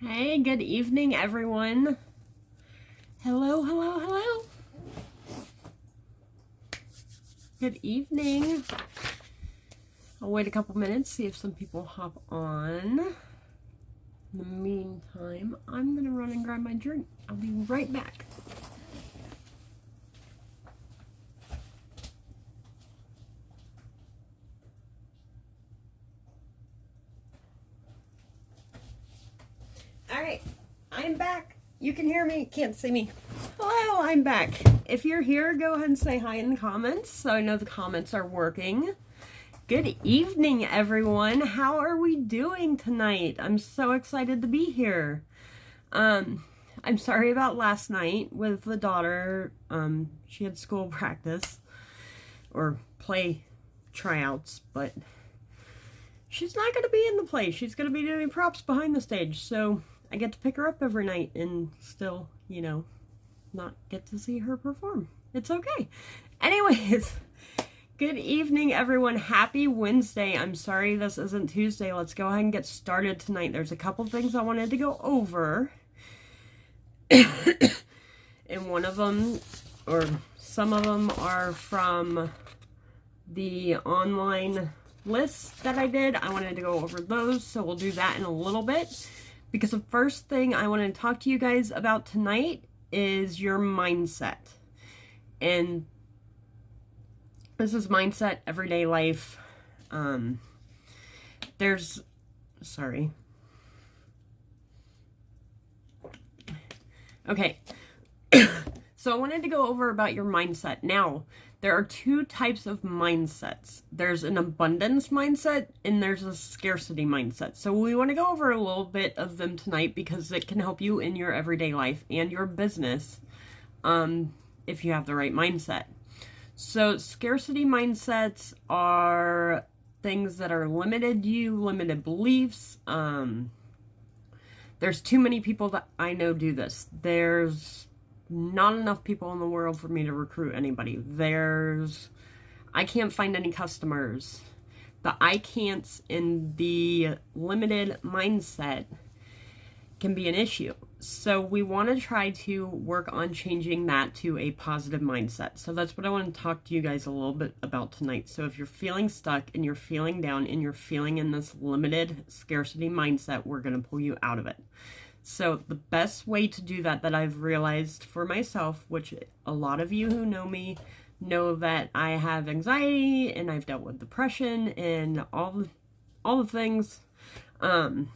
Hey, good evening, everyone. Hello, hello, hello. Good evening. I'll wait a couple minutes, see if some people hop on. In the meantime, I'm going to run and grab my drink. I'll be right back. All right, I'm back. You can hear me, can't see me. Hello, I'm back. If you're here, go ahead and say hi in the comments so I know the comments are working. Good evening, everyone. How are we doing tonight? I'm so excited to be here. I'm sorry about last night with the daughter. She had school practice or play tryouts, but she's not going to be in the play. She's going to be doing props behind the stage, so I get to pick her up every night and still, not get to see her perform. It's okay. Anyways, good evening, everyone. Happy Wednesday. I'm sorry this isn't Tuesday. Let's go ahead and get started tonight. There's a couple things I wanted to go over. And one of them, or some of them, are from the online lists that I did. I wanted to go over those, so we'll do that in a little bit. Because the first thing I want to talk to you guys about tonight is your mindset. And this is mindset, everyday life. Okay. So I wanted to go over about your mindset. Now, there are two types of mindsets. There's an abundance mindset and there's a scarcity mindset. So we want to go over a little bit of them tonight because it can help you in your everyday life and your business if you have the right mindset. So scarcity mindsets are things that are limited beliefs. There's too many people that I know do this. There's not enough people in the world for me to recruit anybody. I can't find any customers. The I can'ts in the limited mindset can be an issue. So we want to try to work on changing that to a positive mindset. So that's what I want to talk to you guys a little bit about tonight. So if you're feeling stuck and you're feeling down and you're feeling in this limited scarcity mindset, we're going to pull you out of it. So the best way to do that I've realized for myself, which a lot of you who know me know that I have anxiety and I've dealt with depression and all the things. And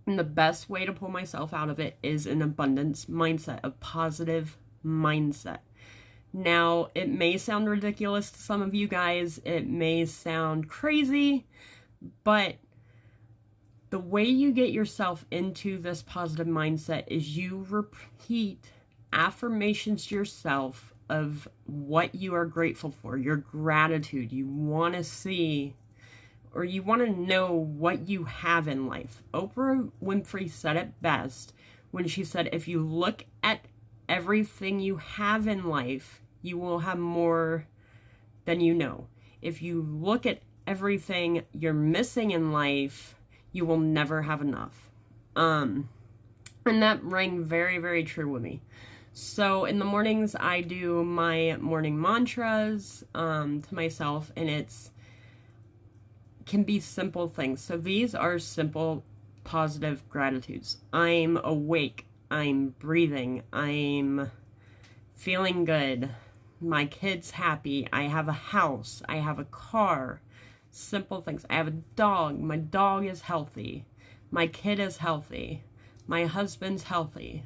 the best way to pull myself out of it is an abundance mindset, a positive mindset. Now, it may sound ridiculous to some of you guys. It may sound crazy, but the way you get yourself into this positive mindset is you repeat affirmations to yourself of what you are grateful for, your gratitude. You want to see, or you want to know what you have in life. Oprah Winfrey said it best when she said, if you look at everything you have in life, you will have more than you know. If you look at everything you're missing in life, you will never have enough. And that rang very, very true with me. So in the mornings, I do my morning mantras to myself, and can be simple things. So these are simple, positive gratitudes. I'm awake. I'm breathing. I'm feeling good. My kid's happy. I have a house. I have a car. Simple things. I have a dog. My dog is healthy. My kid is healthy. My husband's healthy.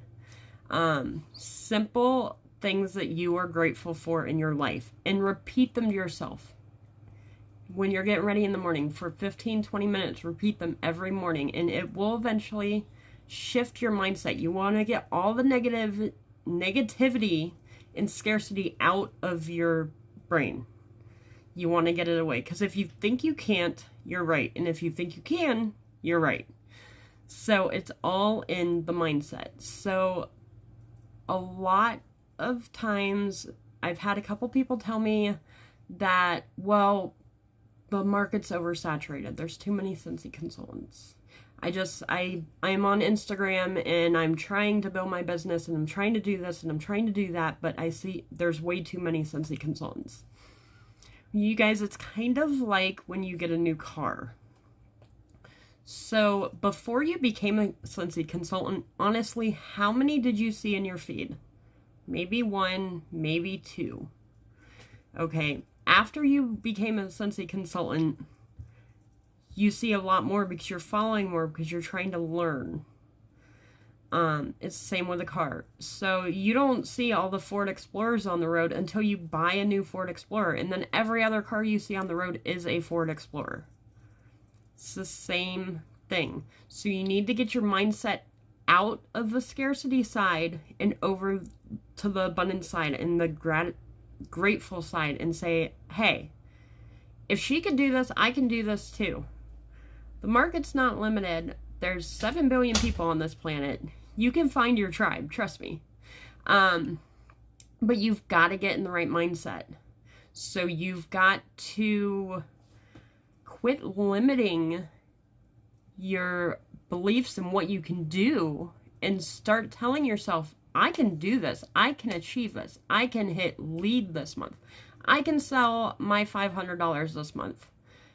Simple things that you are grateful for in your life, and repeat them to yourself. When you're getting ready in the morning for 15-20 minutes, repeat them every morning, and it will eventually shift your mindset. You want to get all the negativity and scarcity out of your brain. You want to get it away, because if you think you can't, you're right, and if you think you can, you're right. So it's all in the mindset. So a lot of times I've had a couple people tell me that, well, the market's oversaturated. There's too many Scentsy consultants. I'm on Instagram and I'm trying to build my business and I'm trying to do this and I'm trying to do that, but I see there's way too many Scentsy consultants. You guys, it's kind of like when you get a new car. So before you became a Scentsy consultant, honestly, how many did you see in your feed? Maybe one, maybe two. Okay, after you became a Scentsy consultant, you see a lot more because you're following more, because you're trying to learn. It's the same with a car. So you don't see all the Ford Explorers on the road until you buy a new Ford Explorer, and then every other car you see on the road is a Ford Explorer. It's the same thing. So you need to get your mindset out of the scarcity side and over to the abundance side and the grateful side, and say, hey, if she could do this, I can do this too. The market's not limited. There's 7 billion people on this planet. You can find your tribe, trust me. But you've got to get in the right mindset. So you've got to quit limiting your beliefs and what you can do and start telling yourself, I can do this. I can achieve this. I can hit lead this month. I can sell my $500 this month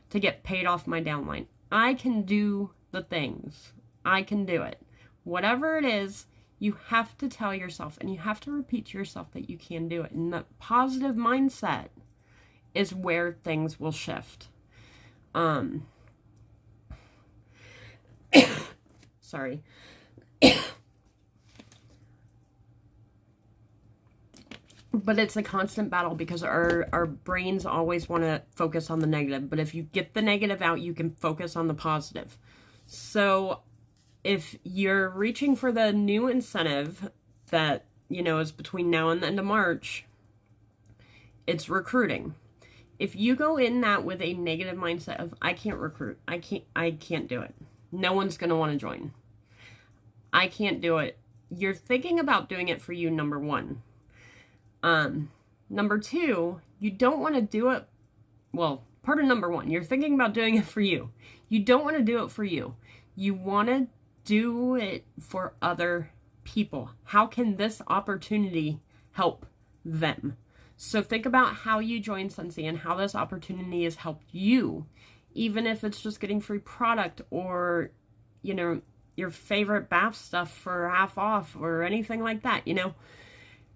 to get paid off my downline. I can do the things. I can do it. Whatever it is, you have to tell yourself and you have to repeat to yourself that you can do it. And that positive mindset is where things will shift. Sorry. But it's a constant battle because our brains always want to focus on the negative. But if you get the negative out, you can focus on the positive. So if you're reaching for the new incentive that, is between now and the end of March, it's recruiting. If you go in that with a negative mindset of, I can't recruit, I can't do it. No one's going to want to join. I can't do it. You're thinking about doing it for you, number one. Number two, you don't want to do it. Well, part of number one, you're thinking about doing it for you. You don't want to do it for you. You want to do it for other people. How can this opportunity help them? So think about how you joined Scentsy and how this opportunity has helped you, even if it's just getting free product or, your favorite bath stuff for half off or anything like that,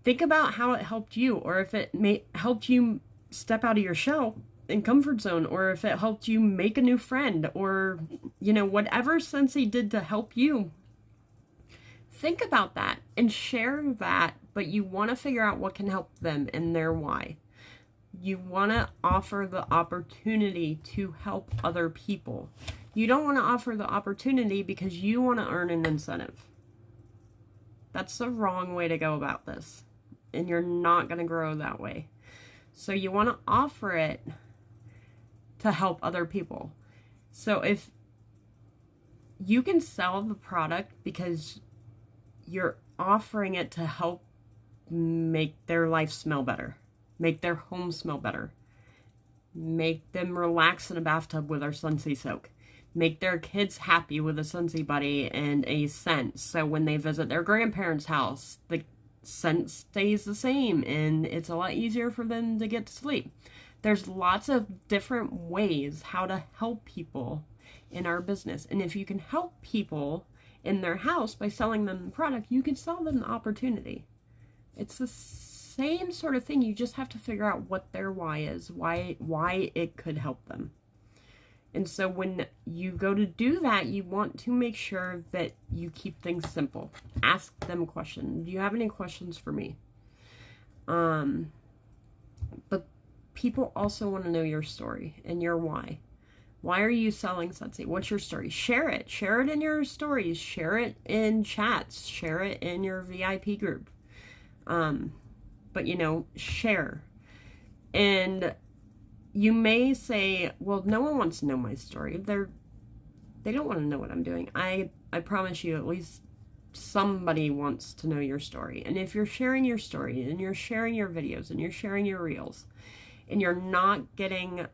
Think about how it helped you, or if it helped you step out of your shell and comfort zone, or if it helped you make a new friend, or, whatever Scentsy did to help you. Think about that and share that, but you want to figure out what can help them and their why. You want to offer the opportunity to help other people. You don't want to offer the opportunity because you want to earn an incentive. That's the wrong way to go about this. And you're not going to grow that way. So you want to offer it to help other people. So if you can sell the product because you're offering it to help make their life smell better, make their home smell better, make them relax in a bathtub with our Scentsy soak, make their kids happy with a Scentsy buddy and a scent. So when they visit their grandparents' house, the scent stays the same and it's a lot easier for them to get to sleep. There's lots of different ways how to help people in our business. And if you can help people in their house by selling them the product, you can sell them the opportunity. It's the same sort of thing. You just have to figure out what their why is, why it could help them. And so when you go to do that, you want to make sure that you keep things simple. Ask them questions. Do you have any questions for me? But people also want to know your story and your why. Why are you selling Scentsy? What's your story? Share it. Share it in your stories. Share it in chats. Share it in your VIP group. But share. And you may say, well, no one wants to know my story. They don't want to know what I'm doing. I promise you, at least somebody wants to know your story. And if you're sharing your story and you're sharing your videos and you're sharing your reels and you're not getting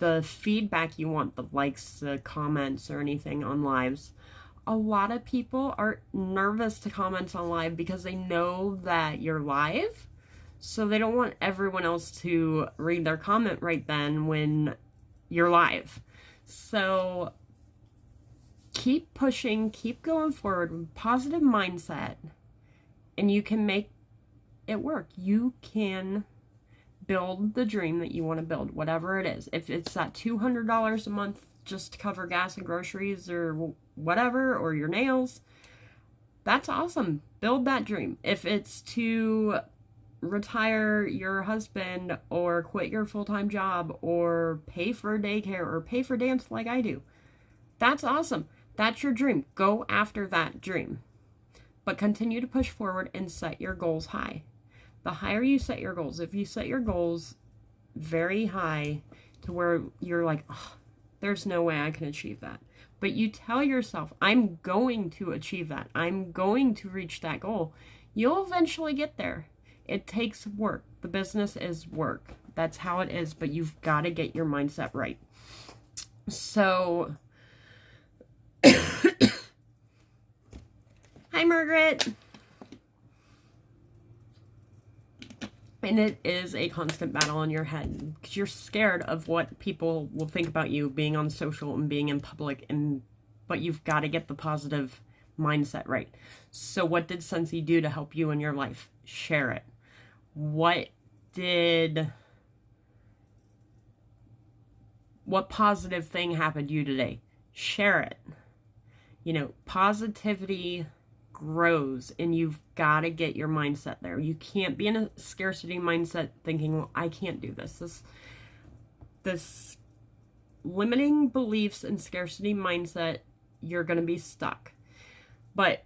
the feedback you want, the likes, the comments, or anything on lives. A lot of people are nervous to comment on live because they know that you're live. So they don't want everyone else to read their comment right then when you're live. So keep pushing, keep going forward with positive mindset, and you can make it work. You can build the dream that you want to build, whatever it is. If it's that $200 a month just to cover gas and groceries or whatever, or your nails, that's awesome. Build that dream. If it's to retire your husband or quit your full-time job or pay for daycare or pay for dance like I do, that's awesome. That's your dream. Go after that dream. But continue to push forward and set your goals high. The higher you set your goals, if you set your goals very high to where you're like, oh, there's no way I can achieve that. But you tell yourself, I'm going to achieve that. I'm going to reach that goal. You'll eventually get there. It takes work. The business is work. That's how it is. But you've got to get your mindset right. So, hi, Margaret. And it is a constant battle in your head because you're scared of what people will think about you being on social and being in public. But you've got to get the positive mindset right. So what did Scentsy do to help you in your life? Share it. What positive thing happened to you today? Share it. You know, positivity grows, and you've got to get your mindset there. You can't be in a scarcity mindset thinking, well, I can't do this. This limiting beliefs and scarcity mindset, you're going to be stuck. But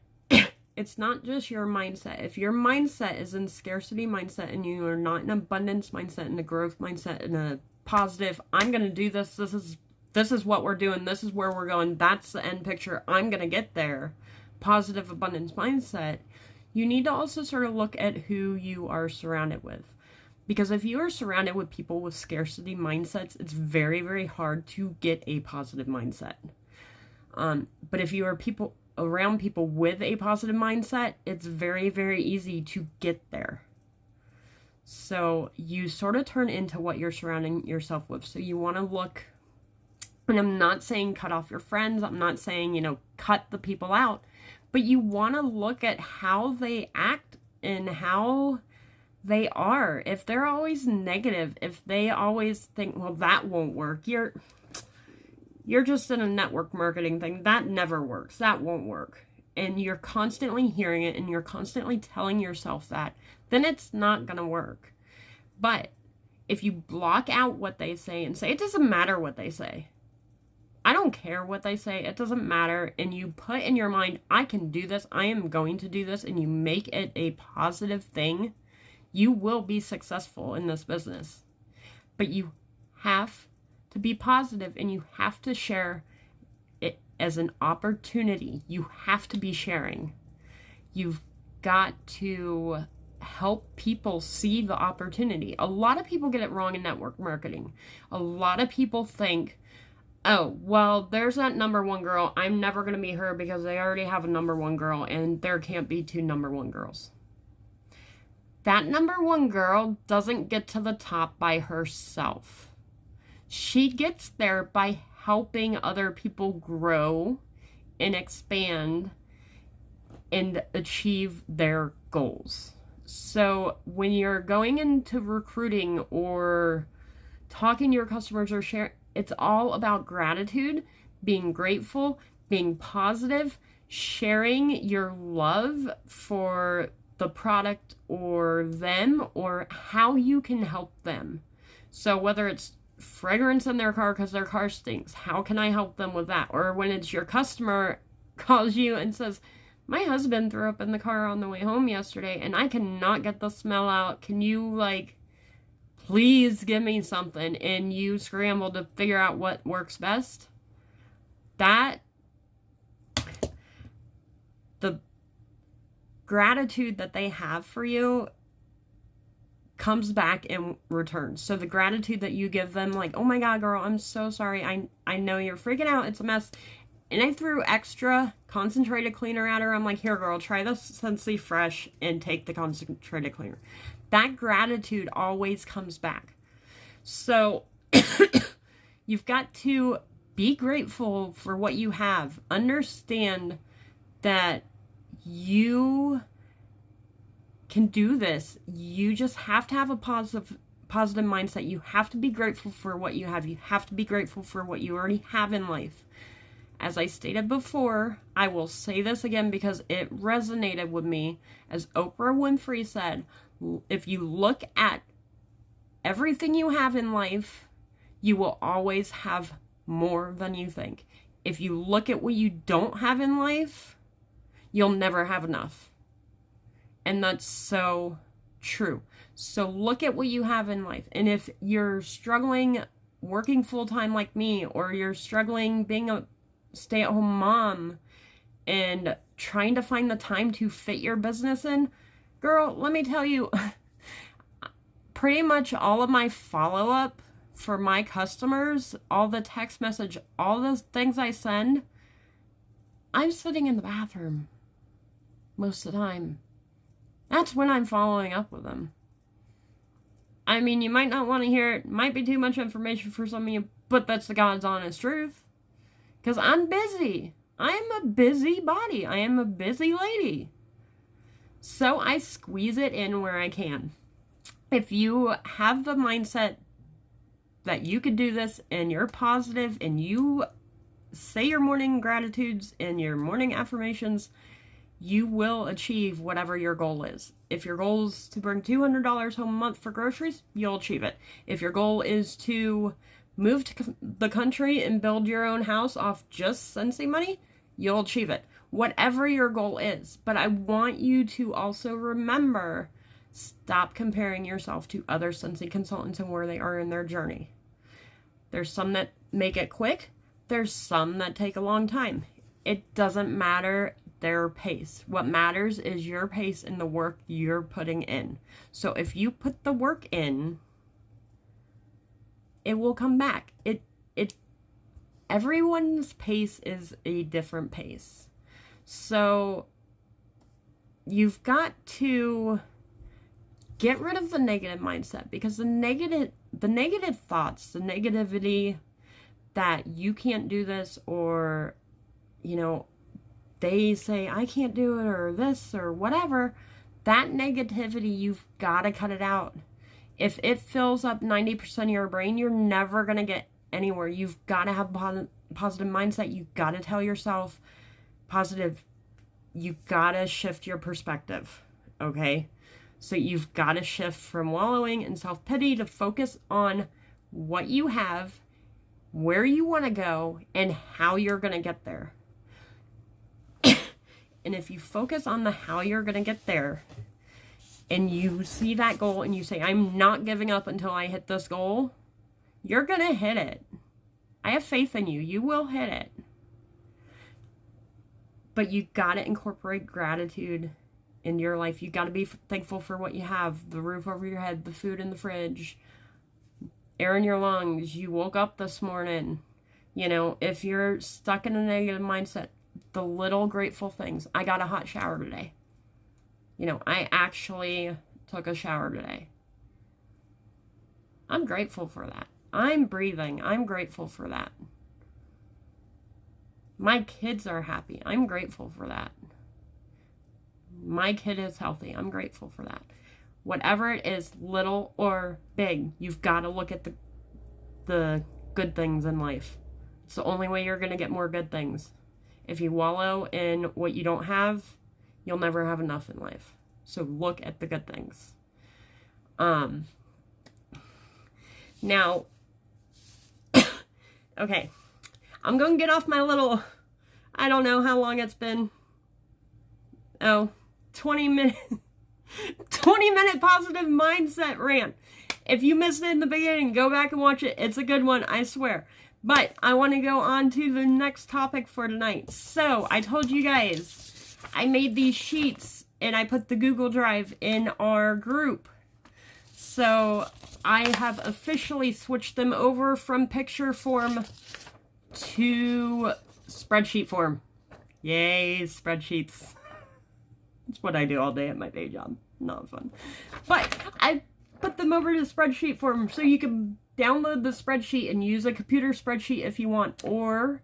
it's not just your mindset. If your mindset is in scarcity mindset and you are not in abundance mindset and a growth mindset and a positive, I'm going to do this. This is what we're doing. This is where we're going. That's the end picture. I'm going to get there. Positive abundance mindset. You need to also sort of look at who you are surrounded with. Because if you are surrounded with people with scarcity mindsets, it's very, very hard to get a positive mindset. But if you are around people with a positive mindset, it's very, very easy to get there. So you sort of turn into what you're surrounding yourself with. So you want to look, and I'm not saying cut off your friends. I'm not saying, cut the people out. But you want to look at how they act and how they are. If they're always negative, if they always think, well, that won't work. You're just in a network marketing thing. That never works. That won't work. And you're constantly hearing it and you're constantly telling yourself that, then it's not going to work. But if you block out what they say and say, it doesn't matter what they say. I don't care what they say. It doesn't matter. And you put in your mind, I can do this. I am going to do this. And you make it a positive thing. You will be successful in this business. But you have to be positive and you have to share it as an opportunity. You have to be sharing. You've got to help people see the opportunity. A lot of people get it wrong in network marketing. A lot of people think, oh, well, there's that number one girl. I'm never going to be her because they already have a number one girl and there can't be two number one girls. That number one girl doesn't get to the top by herself. She gets there by helping other people grow and expand and achieve their goals. So when you're going into recruiting or talking to your customers or sharing, it's all about gratitude, being grateful, being positive, sharing your love for the product or them or how you can help them. So whether it's fragrance in their car because their car stinks, how can I help them with that? Or when it's your customer calls you and says, my husband threw up in the car on the way home yesterday and I cannot get the smell out. Can you please give me something? And you scramble to figure out what works best. The gratitude that they have for you comes back in return. So the gratitude that you give them, like, oh my God, girl, I'm so sorry. I know you're freaking out. It's a mess. And I threw extra concentrated cleaner at her. I'm like, here, girl, try this Scentsy Fresh and take the concentrated cleaner. That gratitude always comes back. So you've got to be grateful for what you have. Understand that you can do this. You just have to have a positive mindset. You have to be grateful for what you have. You have to be grateful for what you already have in life. As I stated before, I will say this again because it resonated with me. As Oprah Winfrey said, if you look at everything you have in life, you will always have more than you think. If you look at what you don't have in life, you'll never have enough. And that's so true. So look at what you have in life. And if you're struggling working full-time like me, or you're struggling being a stay-at-home mom and trying to find the time to fit your business in, girl, let me tell you, pretty much all of my follow-up for my customers, all the text message, all those things I send, I'm sitting in the bathroom most of the time. That's when I'm following up with them. I mean, you might not want to hear it, might be too much information for some of you, but that's the God's honest truth. Because I'm busy. I am a busy body. I am a busy lady. So I squeeze it in where I can. If you have the mindset that you could do this and you're positive and you say your morning gratitudes and your morning affirmations, you will achieve whatever your goal is. If your goal is to bring $200 home a month for groceries, you'll achieve it. If your goal is to move to the country and build your own house off just Scentsy money, you'll achieve it. Whatever your goal is. But I want you to also remember, stop comparing yourself to other Scentsy consultants and where they are in their journey. There's some that make it quick. There's some that take a long time. It doesn't matter their pace. What matters is your pace and the work you're putting in. So if you put the work in, it will come back. Everyone's pace is a different pace. So you've got to get rid of the negative mindset, because the negative thoughts, the negativity that you can't do this, or, you know, they say I can't do it, or this or whatever, that negativity, you've got to cut it out. If it fills up 90% of your brain, you're never going to get anywhere. You've got to have positive mindset. You've got to tell yourself positive. You've got to shift your perspective, okay? So you've got to shift from wallowing in self-pity to focus on what you have, where you want to go, and how you're going to get there. And if you focus on the how you're going to get there, and you see that goal and you say, I'm not giving up until I hit this goal, you're going to hit it. I have faith in you. You will hit it. But you got to incorporate gratitude in your life. You got to be thankful for what you have. The roof over your head, the food in the fridge, air in your lungs. You woke up this morning. You know, if you're stuck in a negative mindset, the little grateful things. I got a hot shower today. You know, I actually took a shower today. I'm grateful for that. I'm breathing. I'm grateful for that. My kids are happy. I'm grateful for that. My kid is healthy. I'm grateful for that. Whatever it is, little or big, you've got to look at the good things in life. It's the only way you're going to get more good things. If you wallow in what you don't have, you'll never have enough in life. So look at the good things. Now, okay, I'm going to get off my little, I don't know how long it's been. 20 minute positive mindset rant. If you missed it in the beginning, go back and watch it. It's a good one, I swear. But I want to go on to the next topic for tonight. So I told you guys, I made these sheets and I put the Google Drive in our group. So I have officially switched them over from picture form to spreadsheet form. Yay, spreadsheets. It's what I do all day at my day job. Not fun. But I put them over to spreadsheet form so you can download the spreadsheet and use a computer spreadsheet if you want, or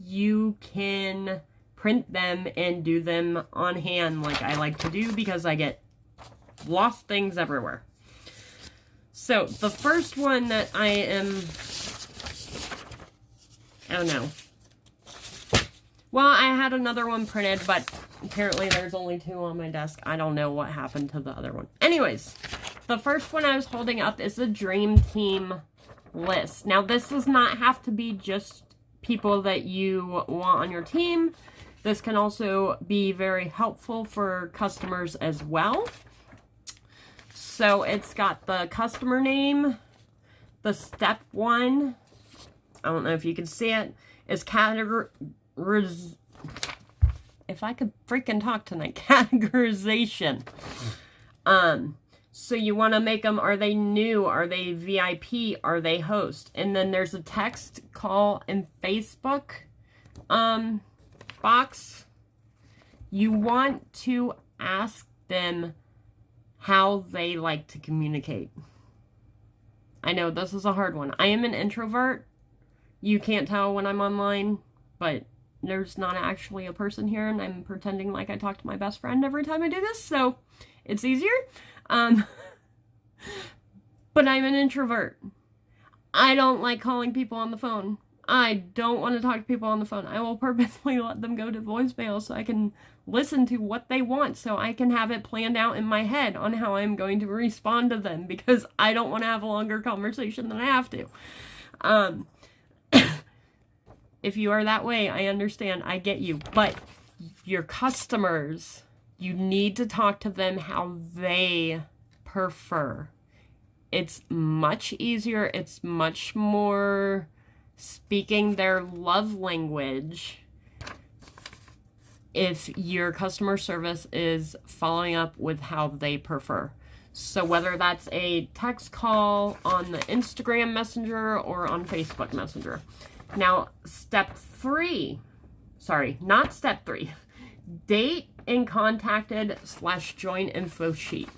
you can print them and do them on hand like I like to do because I get lost things everywhere. So the first one that I don't know. Well, I had another one printed, but apparently there's only 2 on my desk. I don't know what happened to the other one. Anyways, the first one I was holding up is the Dream Team list. Now, this does not have to be just people that you want on your team. This can also be very helpful for customers as well. So it's got the customer name, the step 1, I don't know if you can see it, is if I could freaking talk tonight, categorization. So you want to make them, are they new? Are they VIP? Are they host? And then there's a text, call, and Facebook box. You want to ask them how they like to communicate. I know this is a hard one. I am an introvert. You can't tell when I'm online, but there's not actually a person here, and I'm pretending like I talk to my best friend every time I do this, so it's easier. But I'm an introvert. I don't like calling people on the phone. I don't want to talk to people on the phone. I will purposely let them go to voicemail so I can listen to what they want, so I can have it planned out in my head on how I'm going to respond to them, because I don't want to have a longer conversation than I have to. If you are that way, I understand. I get you. But your customers, you need to talk to them how they prefer. It's much easier. It's much more speaking their love language if your customer service is following up with how they prefer. So whether that's a text call on the Instagram Messenger or on Facebook Messenger. Now, step 3, sorry, not step 3, date and contacted / join info sheet.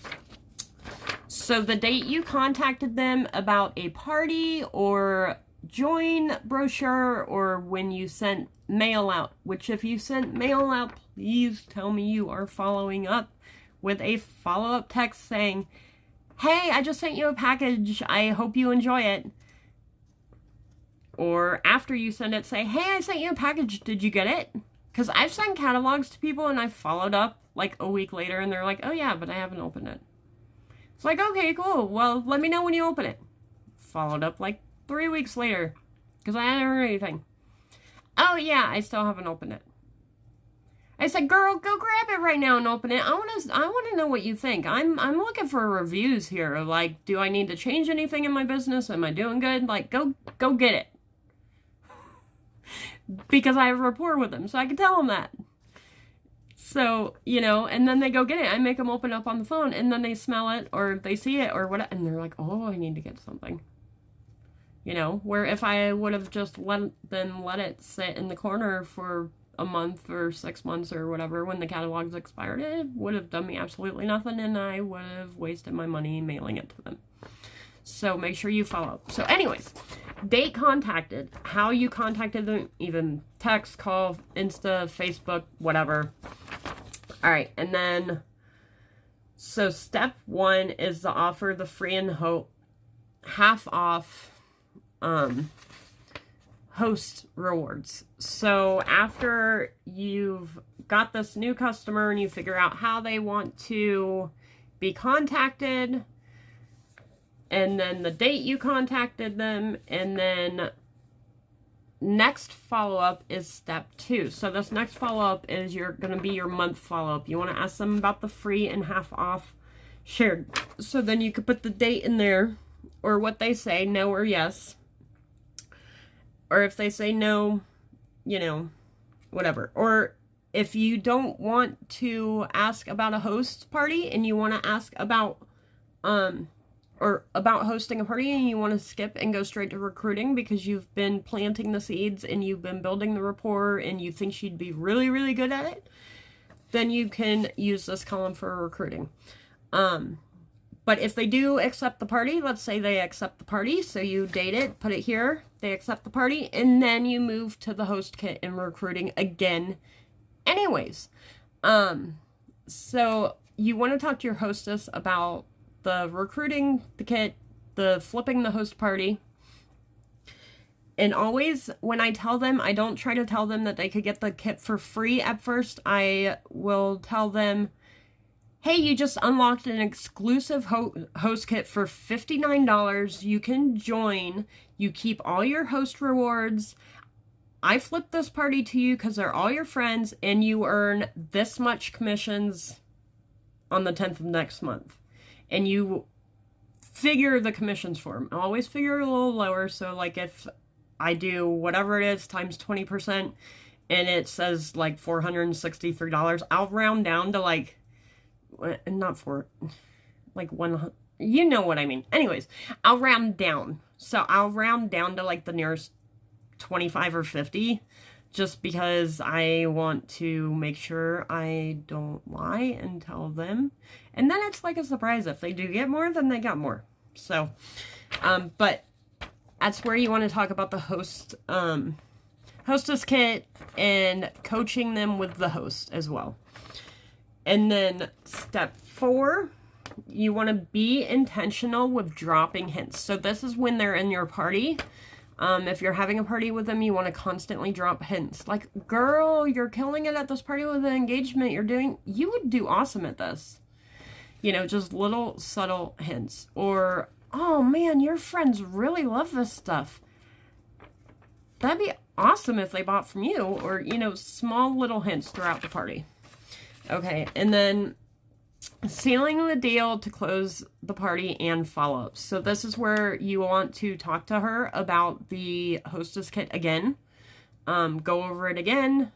So the date you contacted them about a party or join brochure, or when you sent mail out, which if you sent mail out, please tell me you are following up with a follow-up text saying, hey, I just sent you a package. I hope you enjoy it. Or after you send it, say, hey, I sent you a package. Did you get it? Because I've sent catalogs to people and I followed up like a week later and they're like, oh yeah, but I haven't opened it. It's like, okay, cool. Well, let me know when you open it. Followed up like 3 weeks later because I hadn't heard anything. Oh yeah, I still haven't opened it. I said, girl, go grab it right now and open it. I want to know what you think. I'm looking for reviews here. Like, do I need to change anything in my business? Am I doing good? Like, go get it. Because I have a rapport with them, so I can tell them that. So, you know, and then they go get it. I make them open up on the phone, and then they smell it, or they see it, or whatever, and they're like, oh, I need to get something. You know, where if I would have just let it sit in the corner for a month or 6 months or whatever when the catalog's expired, it would have done me absolutely nothing, and I would have wasted my money mailing it to them. So make sure you follow up. So anyways, date contacted, how you contacted them, even text, call, Insta, Facebook, whatever. All right, and then, so step 1 is to offer the free and half off host rewards. So after you've got this new customer and you figure out how they want to be contacted, and then the date you contacted them, and then next follow-up is step 2. So this next follow-up is going to be your month follow-up. You want to ask them about the free and half off shared. So then you could put the date in there, or what they say, no or yes. Or if they say no, you know, whatever. Or if you don't want to ask about a host party and you want to ask about or about hosting a party and you want to skip and go straight to recruiting because you've been planting the seeds and you've been building the rapport and you think she'd be really, really good at it, then you can use this column for recruiting. But if they do accept the party, let's say they accept the party, so you date it, put it here, they accept the party, and then you move to the host kit and recruiting again anyways. So you want to talk to your hostess about the recruiting, the kit, the flipping the host party. And always, when I tell them, I don't try to tell them that they could get the kit for free at first. I will tell them, hey, you just unlocked an exclusive host kit for $59. You can join. You keep all your host rewards. I flipped this party to you because they're all your friends, and you earn this much commissions on the 10th of next month. And you figure the commissions for them. I always figure a little lower, so like if I do whatever it is times 20% and it says like $463, I'll round down to like, not four, like one, you know what I mean. Anyways, I'll round down. So I'll round down to like the nearest 25 or 50 just because I want to make sure I don't lie and tell them. And then it's like a surprise. If they do get more, then they got more. So, but that's where you want to talk about the hostess kit and coaching them with the host as well. And then step 4, you want to be intentional with dropping hints. So this is when they're in your party. If you're having a party with them, you want to constantly drop hints. Like, girl, you're killing it at this party with the engagement you would do awesome at this. You know, just little subtle hints. Or, oh man, your friends really love this stuff. That'd be awesome if they bought from you. Or, you know, small little hints throughout the party. Okay, and then sealing the deal to close the party and follow-ups. So this is where you want to talk to her about the hostess kit again. Go over it again,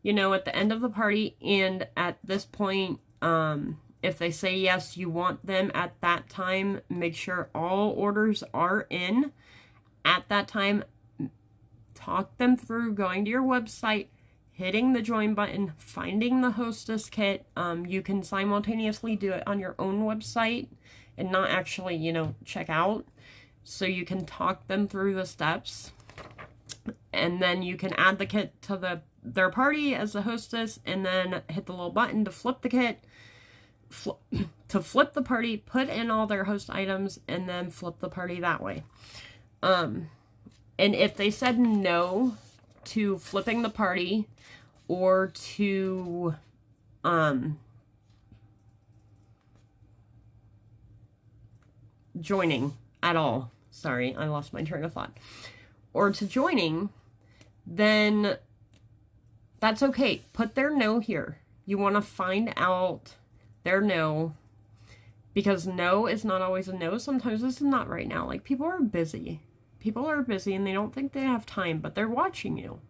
you know, at the end of the party. And at this point, if they say yes, you want them at that time, make sure all orders are in at that time. Talk them through going to your website, hitting the join button, finding the hostess kit. You can simultaneously do it on your own website and not actually, you know, check out. So you can talk them through the steps. And then you can add the kit to their party as the hostess and then hit the little button to flip the kit, to flip the party, put in all their host items, and then flip the party that way. And if they said no to flipping the party or to joining at all, sorry, I lost my train of thought, or to joining, then that's okay. Put their no here. You want to find out their no, because no is not always a no. Sometimes this is not right now. Like, people are busy. People are busy and they don't think they have time, but they're watching you.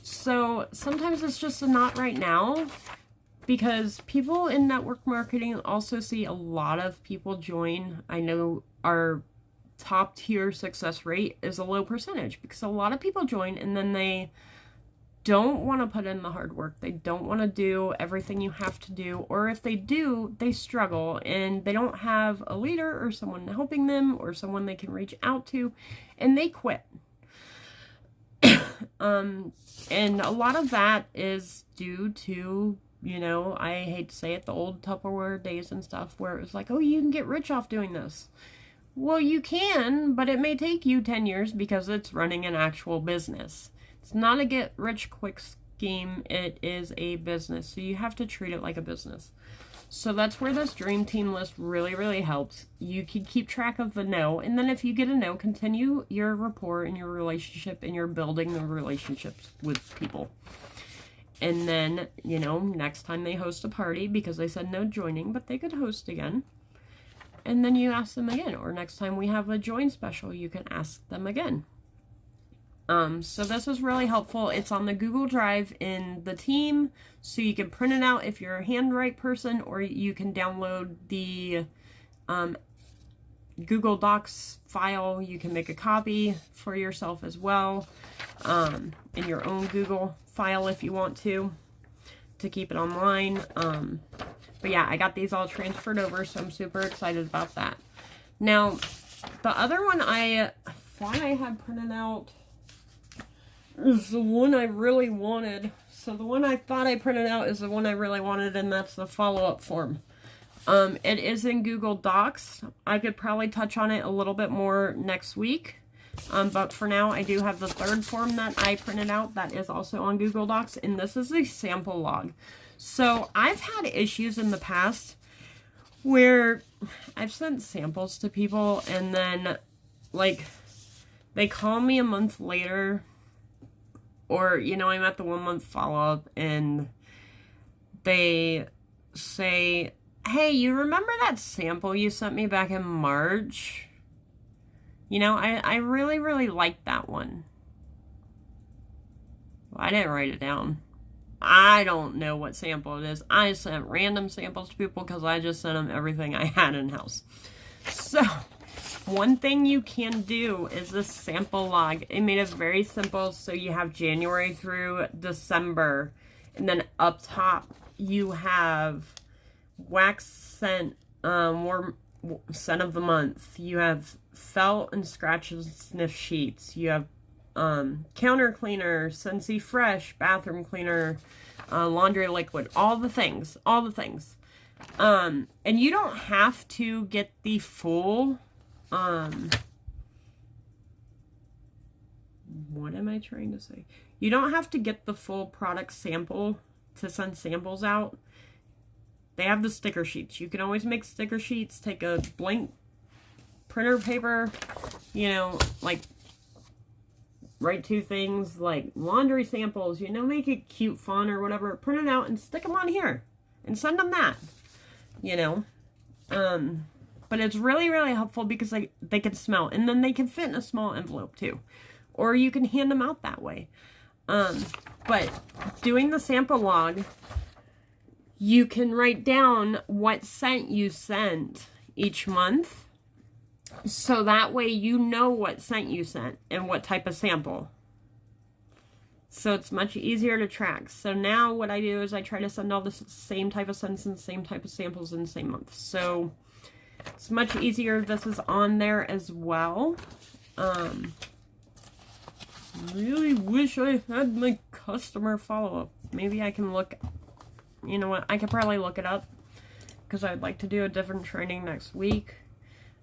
So sometimes it's just a not right now, because people in network marketing also see a lot of people join. I know our top tier success rate is a low percentage because a lot of people join and then they don't want to put in the hard work. They don't want to do everything you have to do. Or if they do, they struggle and they don't have a leader or someone helping them or someone they can reach out to, and they quit. And a lot of that is due to, you know, I hate to say it, the old Tupperware days and stuff where it was like, oh, you can get rich off doing this. Well, you can, but it may take you 10 years because it's running an actual business. It's not a get rich quick scheme. It is a business. So you have to treat it like a business. So that's where this dream team list really, really helps. You can keep track of the no. And then if you get a no, continue your rapport and your relationship, and you're building the relationships with people. And then, you know, next time they host a party, because they said no joining, but they could host again. And then you ask them again. Or next time we have a join special, you can ask them again. So this is really helpful. It's on the Google Drive in the team, so you can print it out if you're a handwrite person, or you can download the Google Docs file. You can make a copy for yourself as well, in your own Google file if you want to keep it online. But yeah, I got these all transferred over, so I'm super excited about that. Now, the other one I thought I had printed out is the one I really wanted. So the one I thought I printed out is the one I really wanted, and that's the follow-up form. It is in Google Docs. I could probably touch on it a little bit more next week. But for now, I do have the third form that I printed out that is also on Google Docs, and this is a sample log. So I've had issues in the past where I've sent samples to people, and then, like, they call me a month later, or, you know, I'm at the 1 month follow-up, and they say, hey, you remember that sample you sent me back in March? You know, I really, really liked that one. Well, I didn't write it down. I don't know what sample it is. I sent random samples to people because I just sent them everything I had in-house. So, one thing you can do is this sample log. It made it very simple. So you have January through December. And then up top, you have wax scent, warm scent of the month. You have felt and scratch and sniff sheets. You have counter cleaner, Scentsy Fresh, bathroom cleaner, laundry liquid, all the things. And you don't have to get the full, what am I trying to say? You don't have to get the full product sample to send samples out. They have the sticker sheets. You can always make sticker sheets, take a blank printer paper, you know, like, write 2 things like laundry samples, you know, make it cute font or whatever, print it out and stick them on here and send them that, you know. But it's really, really helpful because they can smell, and then they can fit in a small envelope too, or you can hand them out that way. But doing the sample log, you can write down what scent you sent each month. So that way you know what scent you sent and what type of sample. So it's much easier to track. So now what I do is I try to send all the same type of scents and same type of samples in the same month. So it's much easier. This is on there as well. Really wish I had my customer follow-up. Maybe I can look, you know what, I could probably look it up because I'd like to do a different training next week.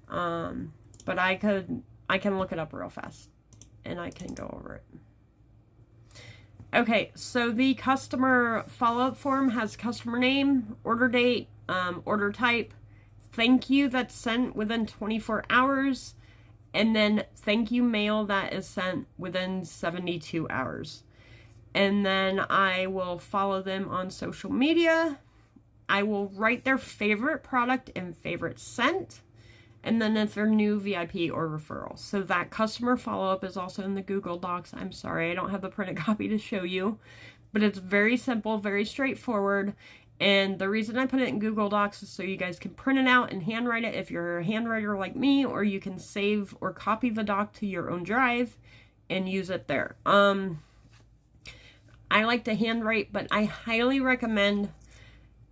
But I can look it up real fast and I can go over it. Okay, so the customer follow-up form has customer name, order date, order type, thank you that's sent within 24 hours, and then thank you mail that is sent within 72 hours. And then I will follow them on social media. I will write their favorite product and favorite scent. And then if they're new, VIP, or referral. So that customer follow-up is also in the Google Docs. I'm sorry, I don't have the printed copy to show you. But it's very simple, very straightforward. And the reason I put it in Google Docs is so you guys can print it out and handwrite it if you're a handwriter like me. Or you can save or copy the doc to your own drive and use it there. I like to handwrite, but I highly recommend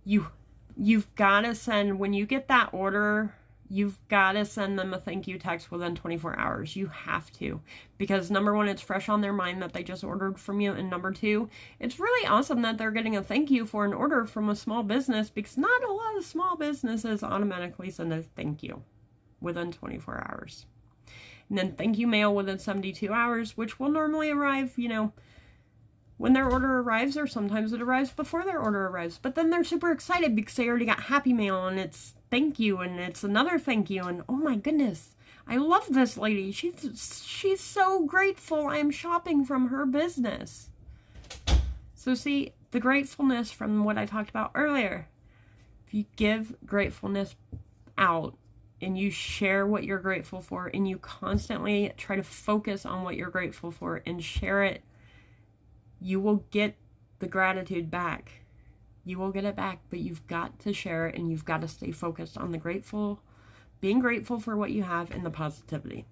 you've got to send, when you get that order, you've got to send them a thank you text within 24 hours. You have to. Because number one, it's fresh on their mind that they just ordered from you. And number two, it's really awesome that they're getting a thank you for an order from a small business, because not a lot of small businesses automatically send a thank you within 24 hours. And then thank you mail within 72 hours, which will normally arrive, you know, when their order arrives, or sometimes it arrives before their order arrives. But then they're super excited because they already got happy mail and it's thank you and it's another thank you. And oh my goodness, I love this lady. She's so grateful I'm shopping from her business. So see, the gratefulness from what I talked about earlier. If you give gratefulness out and you share what you're grateful for and you constantly try to focus on what you're grateful for and share it, you will get the gratitude back. You will get it back, but you've got to share it and you've got to stay focused on the grateful being grateful for what you have and the positivity.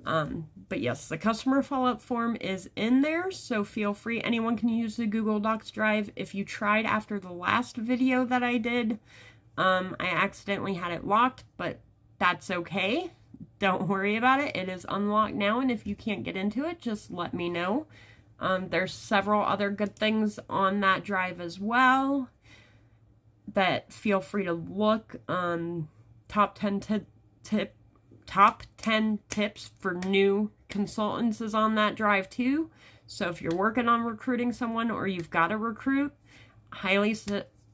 But yes, the customer follow-up form is in there, so feel free. Anyone can use the Google Docs drive. If you tried after the last video that I did, I accidentally had it locked, but that's okay. Don't worry about it. It is unlocked now, and if you can't get into it, just let me know. There's several other good things on that drive as well that feel free to look. Top 10 tips for new consultants is on that drive too. So if you're working on recruiting someone or you've got to recruit, highly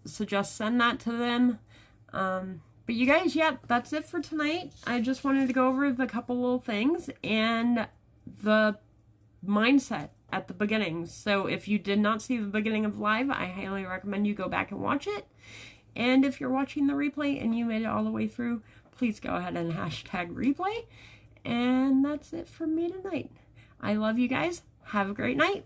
suggest send that to them. But you guys, yeah, that's it for tonight. I just wanted to go over the couple little things and the mindset at the beginning. So if you did not see the beginning of live, I highly recommend you go back and watch it. And if you're watching the replay and you made it all the way through, please go ahead and hashtag replay. And that's it from me tonight. I love you guys. Have a great night.